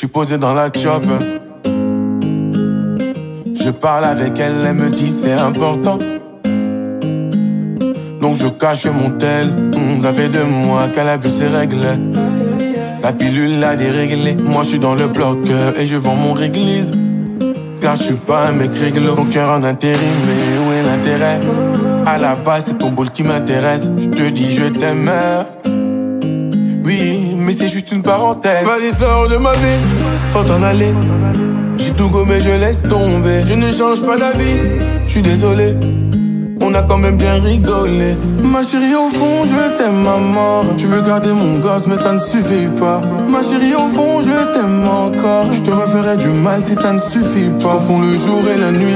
suis posé dans la chop. Je parle avec elle, elle me dit c'est important. Donc je cache mon tel. Ça fait 2 mois qu'elle a bu ses règles. La pilule l'a déréglée. Moi je suis dans le bloc et je vends mon réglise. Car je suis pas un mec réglo. Mon cœur en intérim, mais où est l'intérêt? À la base c'est ton bol qui m'intéresse. Je te dis je t'aime. Oui, mais c'est juste une parenthèse. Vas-y sors de ma vie, faut t'en aller. J'ai tout gommé, je laisse tomber. Je ne change pas d'avis, je suis désolé. On a quand même bien rigolé. Ma chérie au fond je t'aime à mort. Tu veux garder mon gosse mais ça ne suffit pas. Ma chérie au fond je t'aime encore. Je te referai du mal si ça ne suffit pas. Je confonds le jour et la nuit.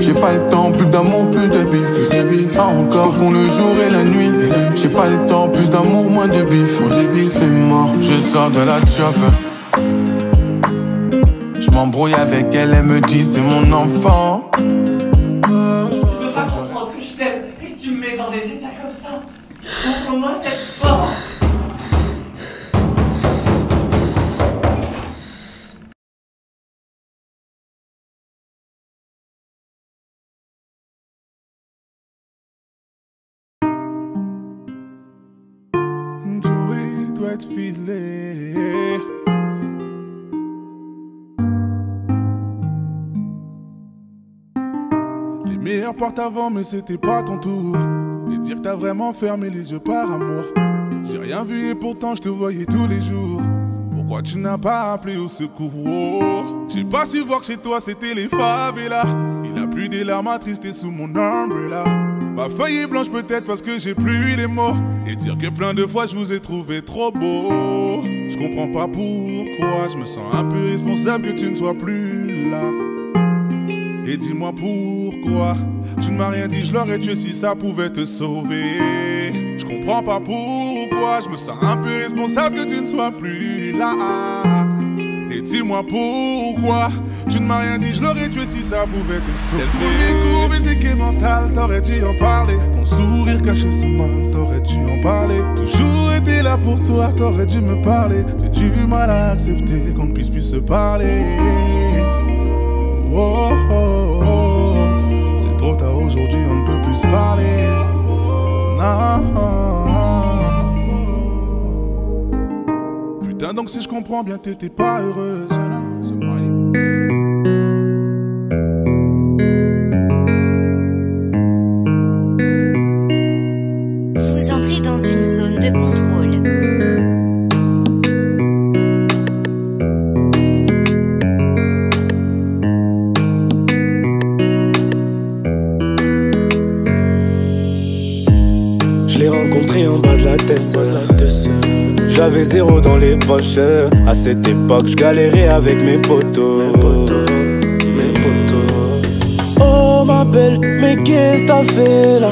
J'ai pas le temps, plus d'amour, plus de bif. Encore, je confonds le jour et la nuit. J'ai pas le temps, plus d'amour, moins de bif. C'est mort, je sors de la chop. Je m'embrouille avec elle, elle me dit c'est mon enfant. Tu me mets dans des états comme ça. Montre-moi cette force. Joey doit être filé. Les meilleurs portent avant, mais c'était pas ton tour. Et dire que t'as vraiment fermé les yeux par amour. J'ai rien vu et pourtant je te voyais tous les jours. Pourquoi tu n'as pas appelé au secours? Oh. J'ai pas su voir que chez toi c'était les favelas. Il a plu des larmes attristées sous mon umbrella. Ma feuille est blanche peut-être parce que j'ai plus les mots. Et dire que plein de fois je vous ai trouvé trop beau. Je comprends pas pourquoi. Je me sens un peu responsable que tu ne sois plus là. Et dis-moi pourquoi tu ne m'as rien dit, je l'aurais tué si ça pouvait te sauver. Je comprends pas pourquoi je me sens un peu responsable que tu ne sois plus là. Et dis-moi pourquoi tu ne m'as rien dit, je l'aurais tué si ça pouvait te sauver. Dès le premier coup physique et mental, t'aurais dû en parler. Ton sourire caché ce mal, t'aurais dû en parler. Toujours été là pour toi, t'aurais dû me parler. J'ai du mal à accepter qu'on ne puisse plus se parler. Oh, oh, oh. C'est trop tard aujourd'hui, on ne peut plus se parler. Non. Putain, donc si je comprends bien, t'étais pas heureuse. Vous entrez dans une zone de contrôle. Je l'ai rencontré en bas de la Tessa. J'avais 0 dans les poches. À cette époque, je galérais avec mes potos. Oh ma belle, mais qu'est-ce que t'as fait là?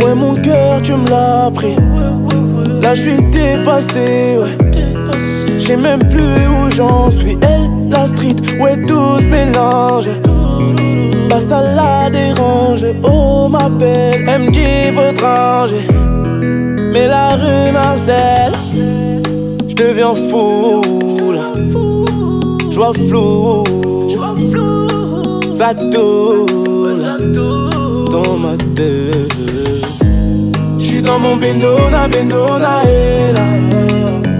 Ouais mon cœur, tu me l'as pris. Là je suis dépassé, ouais. J'sais même plus où j'en suis. Elle, la street, ouais tout se mélange. Bah ça la dérange. Oh ma belle, elle me dit faut te ranger. Mais la rue m'harcèle. J'deviens fou là. J'vois flou. Ça tourne dans ma tête. J'suis dans mon bendona, bendona et là.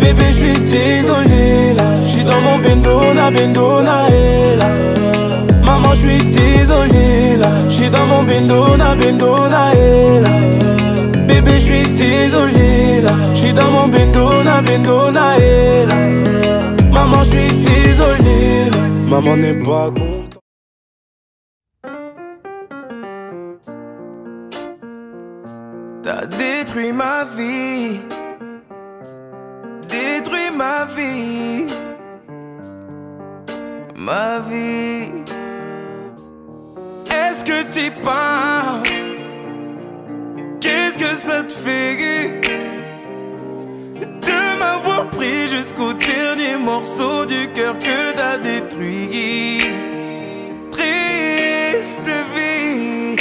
Bébé j'suis désolé là. J'suis dans mon bendona, bendona et là. Maman j'suis désolé là. J'suis dans mon bendona, bendona et là. Bébé j'suis désolé là. J'suis dans mon bendona, bendona et là. Maman j'suis désolé là. Maman n'est pas contente. T'as détruit ma vie, détruit ma vie, ma vie. Est-ce que t'y penses? Qu'est-ce que ça te fait de m'avoir pris jusqu'au dernier morceau du cœur que t'as détruit? Triste vie,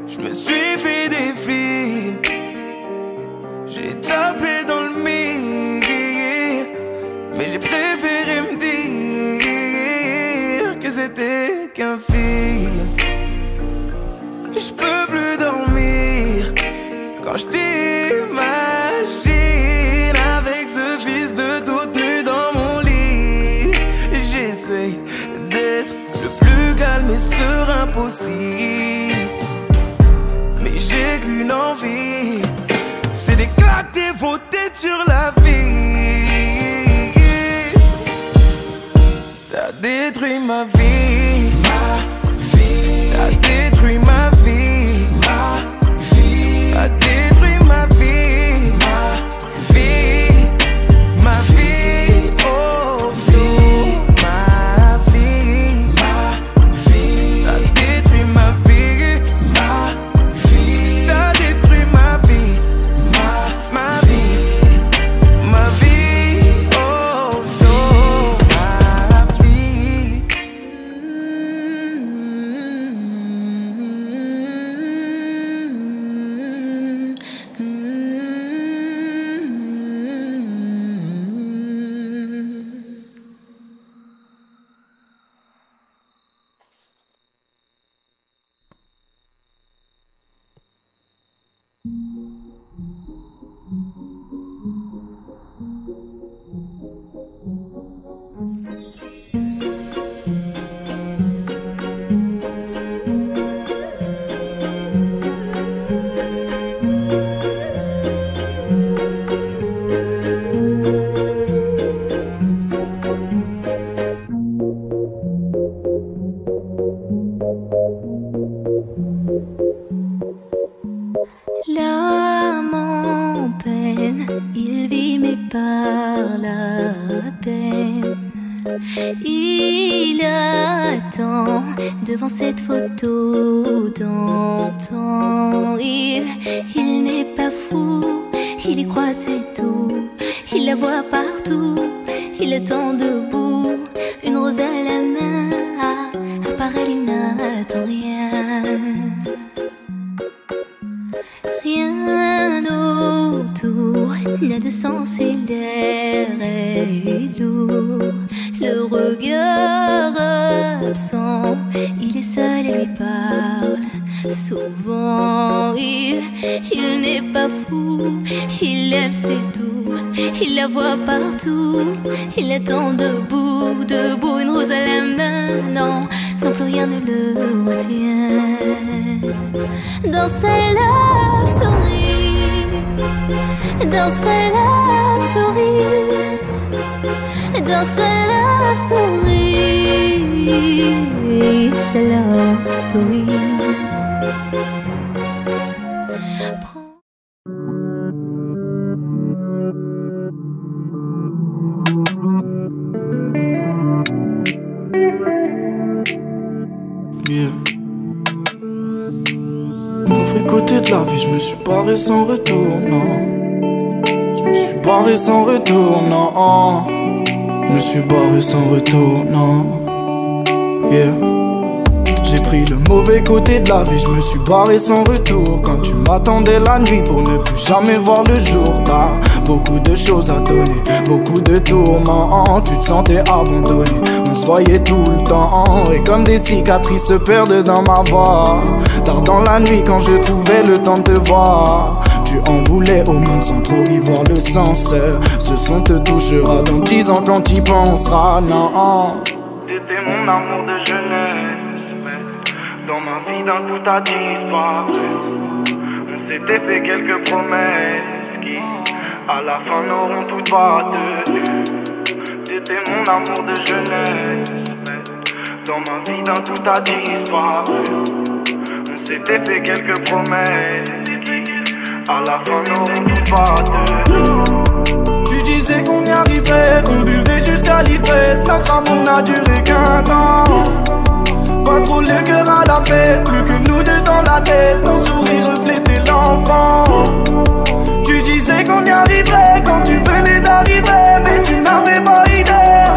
je me suis fait des films, j'ai tapé dans le mille, mais j'ai préféré qu'un film. Je peux plus dormir quand je t'imagine avec ce fils de toute nue dans mon lit. J'essaye d'être le plus calme et serein possible, mais j'ai qu'une envie, c'est d'éclater vos têtes sur la vie. T'as détruit ma vie, t'as détruit ma vie, t'as détruit ma vie, ma vie, oh vie, ma vie, t'as détruit ma vie, t'as détruit ma vie, ma vie, oh non, ma vie. L'âme en peine, il vit mais par la peine. Il attend devant cette photo d'antan. Il n'est pas fou, il y croit c'est tout. Il la voit partout, il attend debout. Une rose à la main, à part elle il n'attend rien. Rien autour n'a de sens et l'air est lourd. Le regard absent, il est seul et lui parle souvent. Il n'est pas fou, il aime c'est tout. Il la voit partout, il attend debout, debout. Une rose à la main, non, non plus rien ne le retient. Dans sa love story, dans sa love story, dans sa love story, sa love story. Yeah. Mauvais côté de la vie, je me suis barré sans retour, non. Je me suis barré sans retour, non. Je me suis barré sans retour, non. Yeah. J'ai pris le mauvais côté de la vie, je me suis barré sans retour. Quand tu m'attendais la nuit pour ne plus jamais voir le jour. T'as beaucoup de choses à donner, beaucoup de tourments. Tu te sentais abandonné, on se voyait tout le temps. Et comme des cicatrices se perdent dans ma voix. Tard dans la nuit quand je trouvais le temps de te voir. Tu en voulais au monde sans trop y voir le sens. Ce son te touchera dans 10 ans quand t'y penseras, non. T'étais mon amour de jeunesse, mais dans ma vie d'un coup t'as disparu. On s'était fait quelques promesses qui à la fin n'auront toutes pas tenu. T'étais mon amour de jeunesse, mais dans ma vie d'un coup t'as disparu. On s'était fait quelques promesses qui à la fin n'auront toutes pas tenu. Tu disais qu'on y arriverait, qu'on buvait jusqu'à l'ivresse. Notre amour n'a duré qu'un temps. Pas trop le cœur à la fête, plus que nous deux dans la tête. Ton sourire reflétait l'enfant. Tu disais qu'on y arriverait quand tu venais d'arriver, mais tu n'avais pas idée.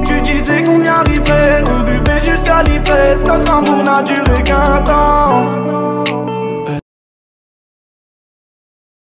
Tu disais qu'on y arriverait, on buvait jusqu'à l'ivresse. Notre amour n'a duré qu'un temps.